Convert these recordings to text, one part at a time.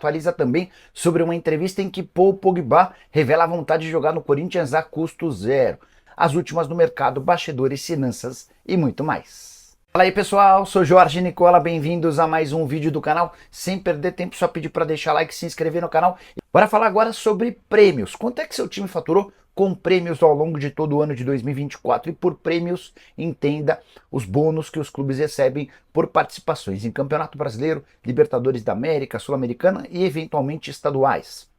atualiza também sobre uma entrevista em que Paul Pogba revela a vontade de jogar no Corinthians a custo zero, as últimas no mercado, bastidores, finanças e muito mais. Fala aí pessoal, sou Jorge Nicola, bem-vindos a mais um vídeo do canal. Sem perder tempo, só pedir para deixar like e se inscrever no canal. Bora falar agora sobre prêmios. Quanto é que seu time faturou com prêmios ao longo de todo o ano de 2024? E por prêmios, entenda os bônus que os clubes recebem por participações em Campeonato Brasileiro, Libertadores da América, Sul-Americana e eventualmente estaduais.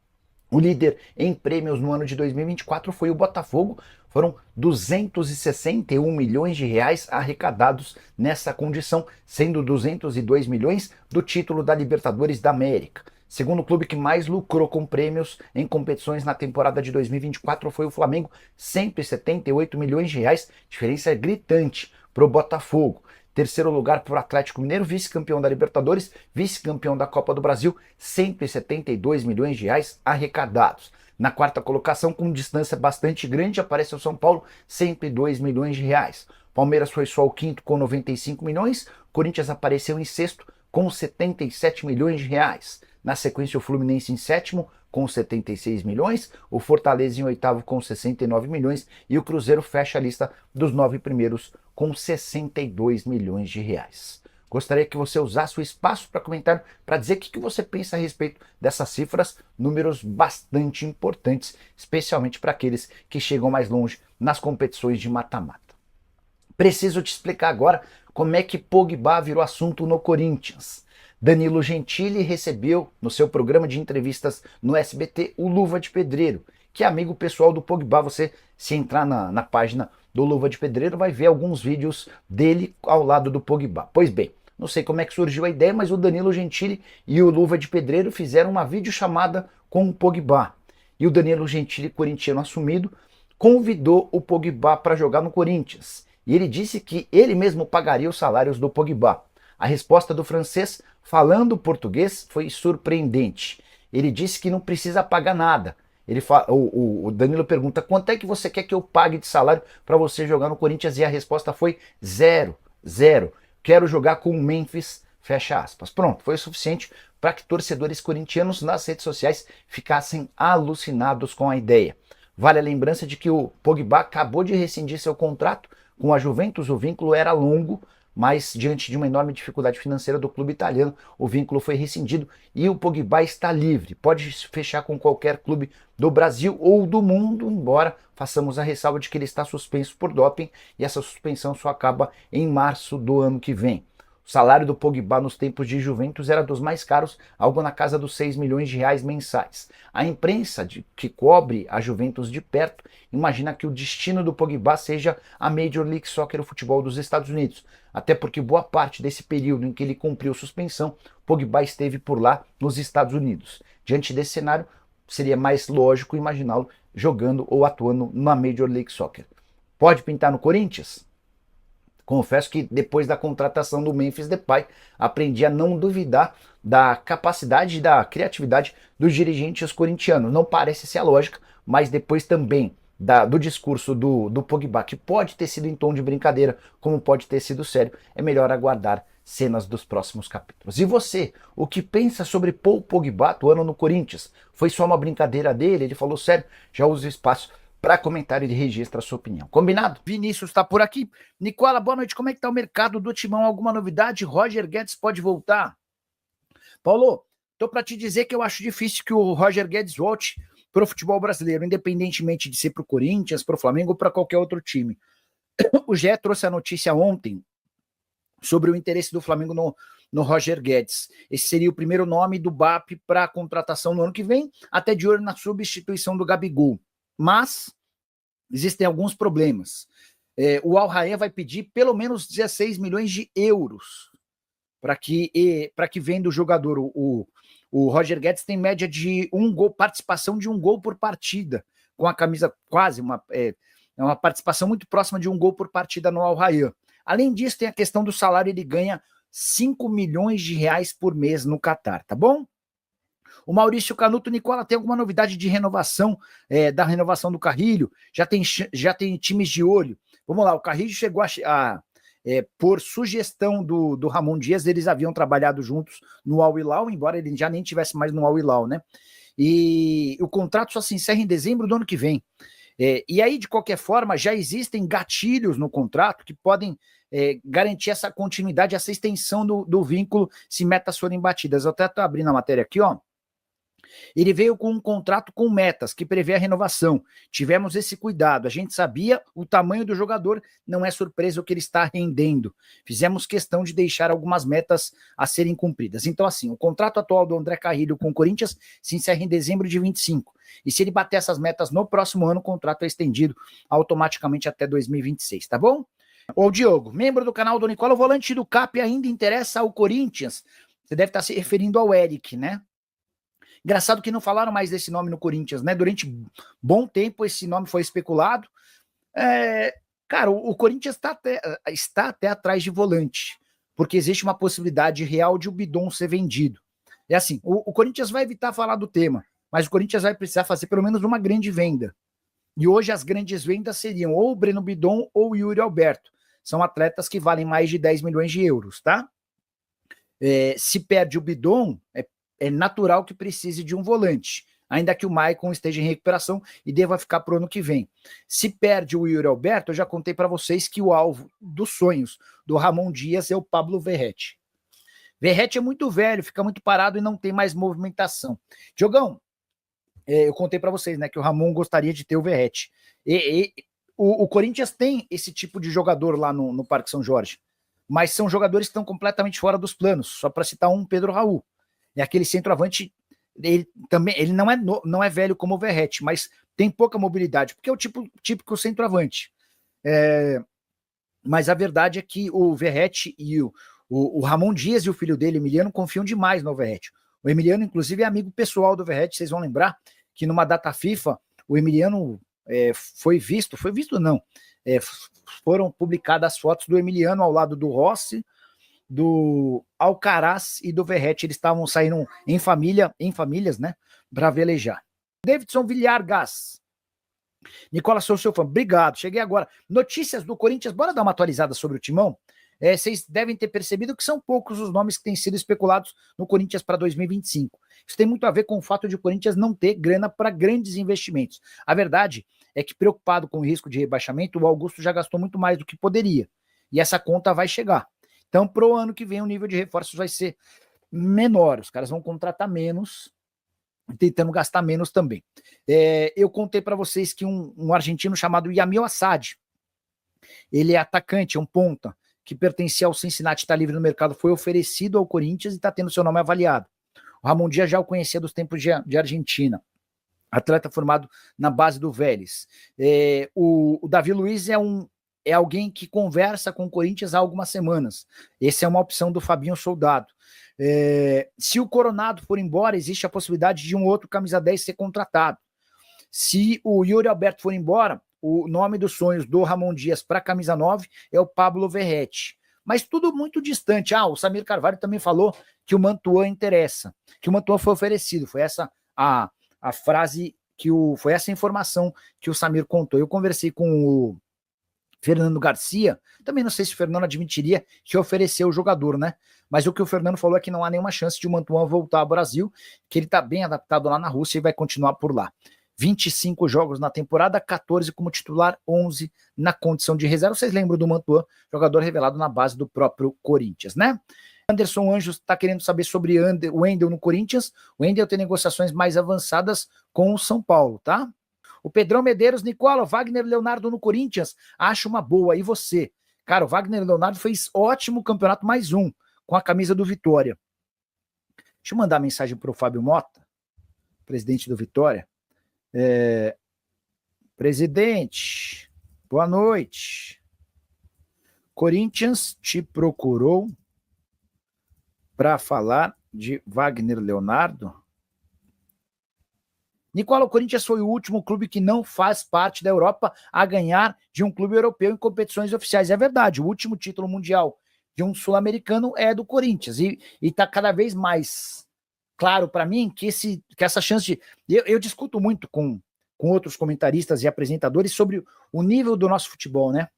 O líder em prêmios no ano de 2024 foi o Botafogo. Foram 261 milhões de reais arrecadados nessa condição, sendo 202 milhões do título da Libertadores da América. Segundo o clube que mais lucrou com prêmios em competições na temporada de 2024 foi o Flamengo, 178 milhões de reais, diferença gritante para o Botafogo. Terceiro lugar para o Atlético Mineiro, vice-campeão da Libertadores, vice-campeão da Copa do Brasil, 172 milhões de reais arrecadados. Na quarta colocação, com distância bastante grande, aparece o São Paulo, 102 milhões de reais. Palmeiras foi só o quinto com 95 milhões, Corinthians apareceu em sexto com 77 milhões de reais. Na sequência, o Fluminense em sétimo com 76 milhões, o Fortaleza em oitavo com 69 milhões e o Cruzeiro fecha a lista dos 9 primeiros com 62 milhões de reais. Gostaria que você usasse o espaço para comentar, para dizer o que você pensa a respeito dessas cifras, números bastante importantes, especialmente para aqueles que chegam mais longe nas competições de mata-mata. Preciso te explicar agora como é que Pogba virou assunto no Corinthians. Danilo Gentili recebeu no seu programa de entrevistas no SBT o Luva de Pedreiro, que é amigo pessoal do Pogba. Você, se entrar na página do Luva de Pedreiro, vai ver alguns vídeos dele ao lado do Pogba. Pois bem, não sei como é que surgiu a ideia, mas o Danilo Gentili e o Luva de Pedreiro fizeram uma videochamada com o Pogba. E o Danilo Gentili, corintiano assumido, convidou o Pogba para jogar no Corinthians. E ele disse que ele mesmo pagaria os salários do Pogba. A resposta do francês, falando português, foi surpreendente. Ele disse que não precisa pagar nada. O Danilo pergunta, quanto é que você quer que eu pague de salário para você jogar no Corinthians? E a resposta foi zero, zero. Quero jogar com o Memphis, fecha aspas. Pronto, foi o suficiente para que torcedores corintianos nas redes sociais ficassem alucinados com a ideia. Vale a lembrança de que o Pogba acabou de rescindir seu contrato com a Juventus, o vínculo era longo, mas diante de uma enorme dificuldade financeira do clube italiano, o vínculo foi rescindido e o Pogba está livre. Pode fechar com qualquer clube do Brasil ou do mundo, embora façamos a ressalva de que ele está suspenso por doping e essa suspensão só acaba em março do ano que vem. O salário do Pogba nos tempos de Juventus era dos mais caros, algo na casa dos 6 milhões de reais mensais. A imprensa que cobre a Juventus de perto imagina que o destino do Pogba seja a Major League Soccer, o futebol dos Estados Unidos. Até porque boa parte desse período em que ele cumpriu suspensão, Pogba esteve por lá nos Estados Unidos. Diante desse cenário, seria mais lógico imaginá-lo jogando ou atuando na Major League Soccer. Pode pintar no Corinthians? Confesso que depois da contratação do Memphis Depay, aprendi a não duvidar da capacidade e da criatividade dos dirigentes corintianos. Não parece ser a lógica, mas depois também do discurso do Pogba, que pode ter sido em tom de brincadeira, como pode ter sido sério, é melhor aguardar cenas dos próximos capítulos. E você, o que pensa sobre Paul Pogba atuando no Corinthians? Foi só uma brincadeira dele? Ele falou sério? Já usa o espaço para comentário e registra a sua opinião. Combinado? Vinícius está por aqui. Nicola, boa noite. Como é que está o mercado do Timão? Alguma novidade? Roger Guedes pode voltar? Paulo, estou para te dizer que eu acho difícil que o Roger Guedes volte para o futebol brasileiro, independentemente de ser para o Corinthians, para o Flamengo ou para qualquer outro time. O GE trouxe a notícia ontem sobre o interesse do Flamengo no Roger Guedes. Esse seria o primeiro nome do BAP para a contratação no ano que vem, até de olho na substituição do Gabigol. Mas existem alguns problemas. O Al Rayyan vai pedir pelo menos 16 milhões de euros para que venda o jogador. O Roger Guedes tem média de participação de um gol por partida, com a camisa quase uma participação muito próxima de um gol por partida no Al Rayyan. Além disso, tem a questão do salário, ele ganha 5 milhões de reais por mês no Catar, tá bom? O Maurício Canuto, Nicola, tem alguma novidade de renovação, da renovação do Carrilho? Já tem times de olho? Vamos lá, o Carrilho chegou por sugestão do Ramon Dias, eles haviam trabalhado juntos no Al Hilal, embora ele já nem tivesse mais no Al Hilal, né? E o contrato só se encerra em dezembro do ano que vem. E aí, de qualquer forma, já existem gatilhos no contrato que podem garantir essa continuidade, essa extensão do vínculo se metas forem batidas. Eu até estou abrindo a matéria aqui, ó. Ele veio com um contrato com metas que prevê a renovação. Tivemos esse cuidado. A gente sabia o tamanho do jogador, não é surpresa o que ele está rendendo. Fizemos questão de deixar algumas metas a serem cumpridas. Então, assim, o contrato atual do André Carrilho com o Corinthians se encerra em dezembro de 25. E se ele bater essas metas no próximo ano, o contrato é estendido automaticamente até 2026, tá bom? Ô, Diogo, membro do canal do Nicola, o volante do CAP ainda interessa ao Corinthians? Você deve estar se referindo ao Eric, né? Engraçado que não falaram mais desse nome no Corinthians, né? Durante bom tempo esse nome foi especulado. Cara, o Corinthians está até atrás de volante, porque existe uma possibilidade real de o Bidon ser vendido. É assim, o Corinthians vai evitar falar do tema, mas o Corinthians vai precisar fazer pelo menos uma grande venda. E hoje as grandes vendas seriam ou o Breno Bidon ou o Yuri Alberto. São atletas que valem mais de 10 milhões de euros, tá? Se perde o Bidon, é natural que precise de um volante, ainda que o Maicon esteja em recuperação e deva ficar para o ano que vem. Se perde o Yuri Alberto, eu já contei para vocês que o alvo dos sonhos do Ramon Dias é o Pablo Verratti. Verratti é muito velho, fica muito parado e não tem mais movimentação. Diogão, eu contei para vocês, né, que o Ramon gostaria de ter o Verratti. O Corinthians tem esse tipo de jogador lá no Parque São Jorge, mas são jogadores que estão completamente fora dos planos. Só para citar um, Pedro Raul. É aquele centroavante, ele não é velho como o Verratti, mas tem pouca mobilidade, porque é o típico centroavante. Mas a verdade é que o Verratti e o Ramon Dias e o filho dele, Emiliano, confiam demais no Verratti. O Emiliano, inclusive, é amigo pessoal do Verratti. Vocês vão lembrar que numa data FIFA, o Emiliano foram publicadas as fotos do Emiliano ao lado do Rossi, do Alcaraz e do Verratti. Eles estavam saindo em famílias, né, para velejar. Davidson Villargas. Nicola, sou seu fã. Obrigado, cheguei agora. Notícias do Corinthians, bora dar uma atualizada sobre o Timão? Vocês devem ter percebido que são poucos os nomes que têm sido especulados no Corinthians para 2025. Isso tem muito a ver com o fato de o Corinthians não ter grana para grandes investimentos. A verdade é que, preocupado com o risco de rebaixamento, o Augusto já gastou muito mais do que poderia. E essa conta vai chegar. Então, para o ano que vem, o nível de reforços vai ser menor. Os caras vão contratar menos, tentando gastar menos também. Eu contei para vocês que um argentino chamado Yamil Assad, ele é atacante, é um ponta, que pertencia ao Cincinnati, está livre no mercado, foi oferecido ao Corinthians e está tendo seu nome avaliado. O Ramon Dias já o conhecia dos tempos de Argentina. Atleta formado na base do Vélez. O Davi Luiz é alguém que conversa com o Corinthians há algumas semanas. Essa é uma opção do Fabinho Soldado. Se o Coronado for embora, existe a possibilidade de um outro camisa 10 ser contratado. Se o Yuri Alberto for embora, o nome dos sonhos do Ramon Dias para a camisa 9 é o Pablo Verratti. Mas tudo muito distante. O Samir Carvalho também falou que o Mantuan interessa, que o Mantuan foi oferecido. Foi essa a frase, foi essa informação que o Samir contou. Eu conversei com o Fernando Garcia, também não sei se o Fernando admitiria que ofereceu o jogador, né? Mas o que o Fernando falou é que não há nenhuma chance de o Mantuan voltar ao Brasil, que ele está bem adaptado lá na Rússia e vai continuar por lá. 25 jogos na temporada, 14 como titular, 11 na condição de reserva. Vocês lembram do Mantuan, jogador revelado na base do próprio Corinthians, né? Anderson Anjos está querendo saber sobre o Wendel no Corinthians. O Wendel tem negociações mais avançadas com o São Paulo, tá? O Pedrão Medeiros, Nicola, Wagner Leonardo no Corinthians, acho uma boa. E você? Cara, o Wagner Leonardo fez ótimo campeonato, mais um, com a camisa do Vitória. Deixa eu mandar mensagem para o Fábio Mota, presidente do Vitória. Presidente, boa noite. Corinthians te procurou para falar de Wagner Leonardo? Nicola, o Corinthians foi o último clube que não faz parte da Europa a ganhar de um clube europeu em competições oficiais. É verdade, o último título mundial de um sul-americano é do Corinthians. E está cada vez mais claro para mim que essa chance de... Eu discuto muito com outros comentaristas e apresentadores sobre o nível do nosso futebol, né?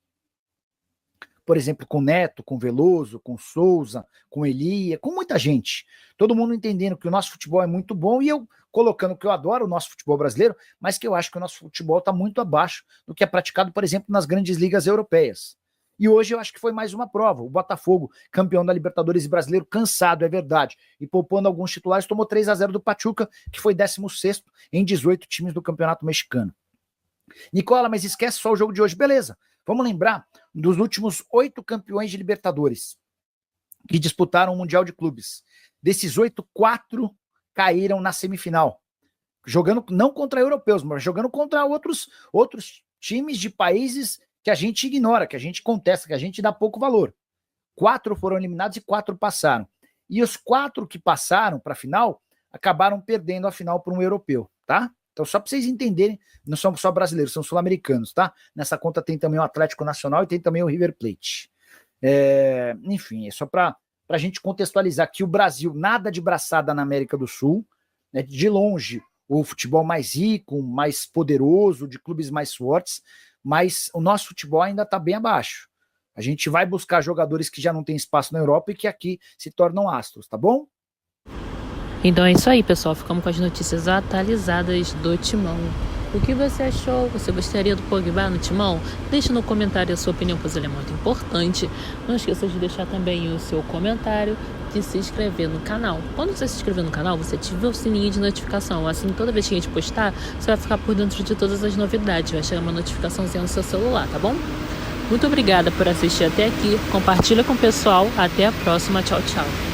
por exemplo, com Neto, com Veloso, com Souza, com Elia, com muita gente. Todo mundo entendendo que o nosso futebol é muito bom e eu colocando que eu adoro o nosso futebol brasileiro, mas que eu acho que o nosso futebol está muito abaixo do que é praticado, por exemplo, nas grandes ligas europeias. E hoje eu acho que foi mais uma prova. O Botafogo, campeão da Libertadores e brasileiro, cansado, é verdade, e poupando alguns titulares, tomou 3-0 do Pachuca, que foi 16º em 18 times do Campeonato Mexicano. Nicola, mas esquece só o jogo de hoje. Beleza, vamos lembrar dos últimos 8 campeões de Libertadores que disputaram o Mundial de Clubes. Desses 8, 4 caíram na semifinal. Jogando não contra europeus, mas jogando contra outros times de países que a gente ignora, que a gente contesta, que a gente dá pouco valor. 4 foram eliminados e 4 passaram. E os 4 que passaram para a final acabaram perdendo a final para um europeu, tá? Então, só para vocês entenderem, não são só brasileiros, são sul-americanos, tá? Nessa conta tem também o Atlético Nacional e tem também o River Plate. Enfim, é só para a gente contextualizar que o Brasil, nada de braçada na América do Sul, né? De longe, o futebol mais rico, mais poderoso, de clubes mais fortes, mas o nosso futebol ainda está bem abaixo. A gente vai buscar jogadores que já não têm espaço na Europa e que aqui se tornam astros, tá bom? Então é isso aí, pessoal. Ficamos com as notícias atualizadas do Timão. O que você achou? Você gostaria do Pogba no Timão? Deixe no comentário a sua opinião, pois ele é muito importante. Não esqueça de deixar também o seu comentário, de se inscrever no canal. Quando você se inscrever no canal, você ativa o sininho de notificação. Assim, toda vez que a gente postar, você vai ficar por dentro de todas as novidades. Vai chegar uma notificaçãozinha no seu celular, tá bom? Muito obrigada por assistir até aqui. Compartilha com o pessoal. Até a próxima. Tchau, tchau.